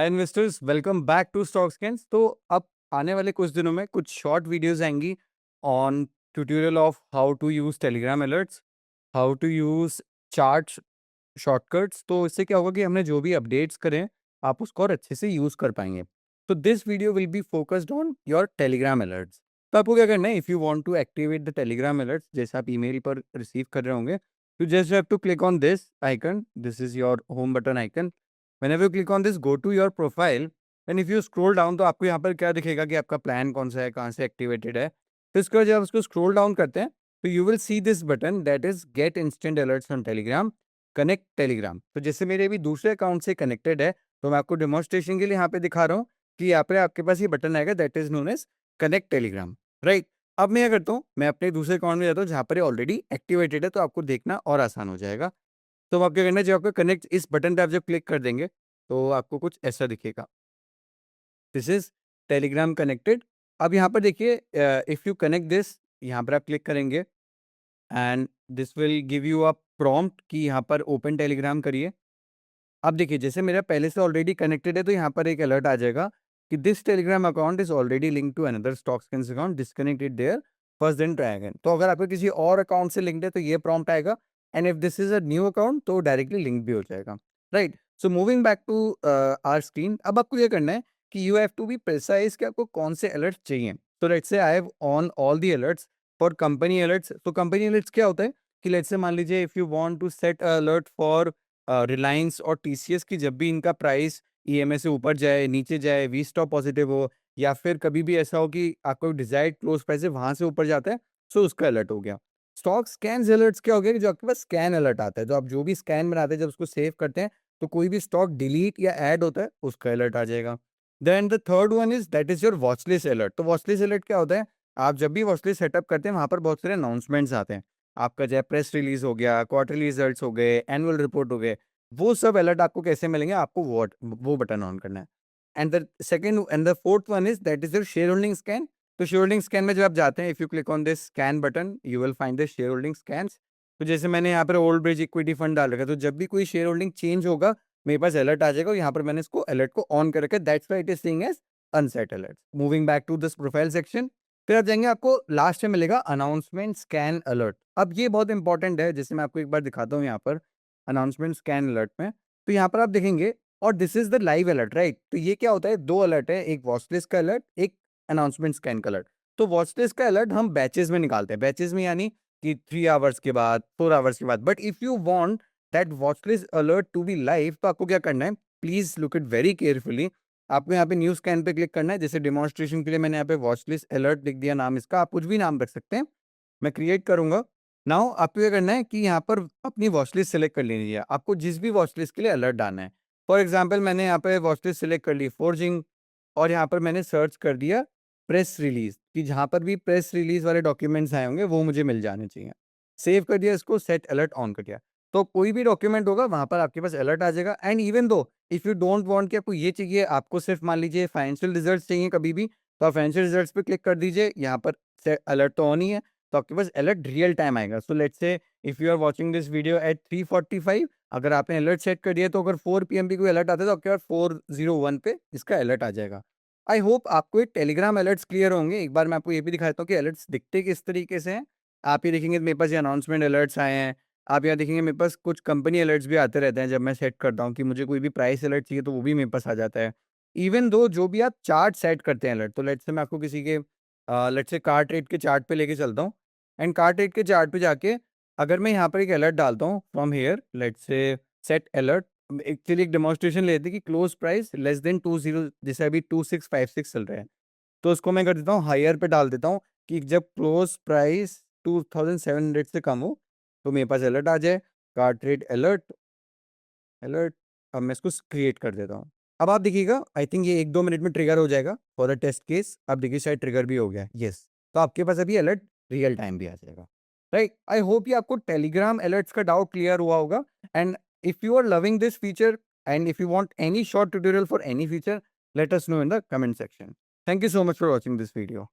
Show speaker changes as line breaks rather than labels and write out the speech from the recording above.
Hi investors, welcome back to Stock Scans. तो अब आने वाले कुछ दिनों में कुछ शॉर्ट वीडियोस आएंगी on tutorial of how to use Telegram alerts, how to use chart shortcuts. तो इससे क्या होगा कि हमने जो भी अपडेट्स करें आप उसको और अच्छे से यूज़ कर पाएंगे। तो this video will be focused on your Telegram alerts. तो आपको क्या करना है, if you want to activate the Telegram alerts जैसे आप ईमेल पर रिसीव कर रहे होंगे, तो just have to click on this icon. This is your home button icon. Whenever you click on this, go to your profile, and if you scroll down तो आपको यहाँ पर क्या दिखेगा कि आपका प्लान कौन सा है, कहाँ से एक्टिवेटेड है। तो इसको जब उसको स्क्रॉल डाउन करते हैं तो you will see this button that is get instant alerts on Telegram, connect Telegram. तो जैसे मेरे अभी दूसरे अकाउंट से कनेक्टेड है तो मैं आपको डेमोन्स्ट्रेशन के लिए यहाँ पे दिखा रहा हूँ कि यहाँ पे आपके पास ये बटन आएगा that is known as connect Telegram, right. अब मैं क्या करता हूँ, मैं अपने दूसरे अकाउंट में जाता हूँ जहाँ पर ऑलरेडी एक्टिवेटेड है, तो आपको देखना और आसान हो जाएगा। तो आप क्या करना है, जब आपको कनेक्ट इस बटन पे आप जब क्लिक कर देंगे तो आपको कुछ ऐसा दिखेगा, दिस इज टेलीग्राम कनेक्टेड। अब यहाँ पर देखिए, इफ़ यू कनेक्ट दिस, यहाँ पर आप क्लिक करेंगे and this will give you a prompt कि यहाँ पर ओपन टेलीग्राम करिए। अब देखिए, जैसे मेरा पहले से ऑलरेडी कनेक्टेड है तो यहाँ पर एक अलर्ट आ जाएगा कि this Telegram account is already link to another Stock Scans account, disconnected there, first then try again. तो अगर आपके किसी और अकाउंट से लिंक्ड है तो ये प्रॉम्प्ट आएगा, and if this is a new account तो डायरेक्टली लिंक भी हो जाएगा, right. So moving back to our screen, अब आपको ये करना है कि you have to be precise कि आपको कौन से अलर्ट चाहिए। तो let's say I have on all the alerts for company alerts. तो कंपनी अलर्ट्स क्या होता है कि लेट्स से मान लीजिए if you want to set alert for Reliance और टीसीएस की, जब भी इनका प्राइस ईएमए से ऊपर जाए, नीचे जाए, वी स्टॉप पॉजिटिव हो, या फिर कभी भी ऐसा हो कि आपको डिजायर्ड क्लोज प्राइस है वहां से ऊपर जाता है, सो उसका अलर्ट हो गया। स्टॉक स्कैन अलर्ट्स क्या हो गया कि जो आपके पास स्कैन अलर्ट आता है, जो आप जो भी स्कैन बनाते हैं जब उसको सेव करते हैं तो कोई भी स्टॉक डिलीट या ऐड होता है उसका अलर्ट आ जाएगा। Then the third one is that is your watchlist alert. तो वॉचलिस्ट अलर्ट क्या होता है, आप जब भी वॉचलिस्ट सेटअप करते हैं वहां पर बहुत सारे अनाउंसमेंट्स आते हैं। आपका चाहे प्रेस रिलीज हो गया, क्वार्टरली रिजल्ट्स हो गए, एनुअल रिपोर्ट हो गए, वो सब अलर्ट आपको कैसे मिलेंगे, आपको वो बटन ऑन करना है। And the second and the fourth one is that is your share holding scan. तो शेयर होल्डिंग स्कैन में जब आप जाते हैं, if you click on this scan button you will find the share holding scans. तो जैसे मैंने यहाँ पर ओल्ड ब्रिज इक्विटी फंड डाल रखा है, तो जब भी कोई शेयर होल्डिंग चेंज होगा मेरे पास अलर्ट आ जाएगा, और यहाँ पर मैंने इसको अलर्ट को ऑन कर रखा है, that's why it is seeing as unset alert. Moving back to this profile section, फिर आप जाएंगे, आपको लास्ट में मिलेगा अनाउंसमेंट स्कैन अलर्ट। अब ये बहुत इंपॉर्टेंट है, जैसे मैं आपको एक बार दिखाता हूँ यहाँ पर अनाउंसमेंट स्कैन अलर्ट में। तो यहाँ पर आप देखेंगे, और this is the live alert, right. तो ये क्या होता है, दो अलर्ट है, एक वॉच लिस्ट का अलर्ट, एक अनाउंसमेंट स्कैन का अलर्ट। तो वॉच लिस्ट का अलर्ट हम बैचेस में निकालते हैं, बैचेस में यानी कि 3 आवर्स के बाद, 4 आवर्स के बाद। But if you want that watch list alert to be live तो आपको क्या करना है, please look it very carefully. आपको यहाँ पे न्यू स्कैन पे क्लिक करना है। जैसे डेमोन्स्ट्रेशन के लिए मैंने यहाँ पे वॉच लिस्ट अलर्ट लिख दिया, नाम इसका, आप कुछ भी नाम रख सकते हैं, मैं क्रिएट करूंगा। नाउ आपको क्या करना है कि यहाँ पर अपनी वॉच लिस्ट सेलेक्ट कर लेनी है, आपको जिस भी वॉच लिस्ट के लिए अलर्ट डालना है। फॉर एग्जाम्पल मैंने यहाँ पे वॉच लिस्ट सेलेक्ट कर ली फोर्जिंग, और यहाँ पर मैंने सर्च कर दिया प्रेस रिलीज, कि जहाँ पर भी प्रेस रिलीज वाले डॉक्यूमेंट्स आए होंगे वो मुझे मिल जाने चाहिए। सेव कर दिया इसको, सेट अलर्ट ऑन कर दिया, तो कोई भी डॉक्यूमेंट होगा वहां पर आपके पास अलर्ट आ जाएगा। And even though if you don't want कि आपको ये चाहिए, आपको सिर्फ मान लीजिए फाइनेंशियल रिजल्ट्स चाहिए कभी भी, तो आप फाइनेंशियल रिजल्ट्स पे क्लिक कर दीजिए, यहाँ पर अलर्ट तो ऑन ही है, तो आपके पास अलर्ट रियल टाइम आएगा। So let's say if you are watching this video at 3:45, अगर आपने अलर्ट सेट कर दिया तो अगर 4 पीएम पे कोई अलर्ट आता है तो आपके पास 4:01 पे इसका अलर्ट आ जाएगा। आई होप आपको ये टेलीग्राम अलर्ट्स क्लियर होंगे। एक बार मैं आपको ये भी दिखाता हूँ कि अलर्ट्स दिखते किस तरीके से हैं। आप ये देखेंगे मेरे पास ये अनाउंसमेंट अलर्ट्स आए हैं। आप यहाँ देखेंगे मेरे पास कुछ कंपनी अलर्ट्स भी आते रहते हैं, जब मैं सेट करता हूँ कि मुझे कोई भी प्राइस अलर्ट चाहिए तो वो भी मेरे पास आ जाता है। इवन दो जो भी आप चार्ट सेट करते हैं अलर्ट, तो लेट्स से मैं आपको किसी के लेट्स से कार्ट रेट के चार्ट पे लेके चलता हूँ, एंड कार्ट रेट के चार्ट पे जाके अगर मैं यहाँ पर एक अलर्ट डालता हूँ from here, let's say set alert, actually एक डेमोन्स्ट्रेशन लेते हैं कि क्लोज प्राइस लेस देन 20, जैसे अभी 2656 चल रहा है, तो उसको मैं कर देता हूँ हायर पे डाल देता हूँ कि जब क्लोज प्राइस 2700 से कम हो तो मेरे पास अलर्ट आ जाए, कार्ट रेट अलर्ट अलर्ट। अब मैं इसको क्रिएट कर देता हूँ। अब आप देखिएगा, आई थिंक ये 1-2 मिनट में ट्रिगर हो जाएगा फॉर अ टेस्ट केस। अब देखिए शायद ट्रिगर भी हो गया, यस। तो आपके पास अभी अलर्ट रियल टाइम भी आ जाएगा, राइट। आई होप ये आपको टेलीग्राम अलर्ट्स का डाउट क्लियर हुआ होगा। And if you are loving this feature and if you want any short tutorial for any feature, let us know in the comment section. Thank you so much for watching this video.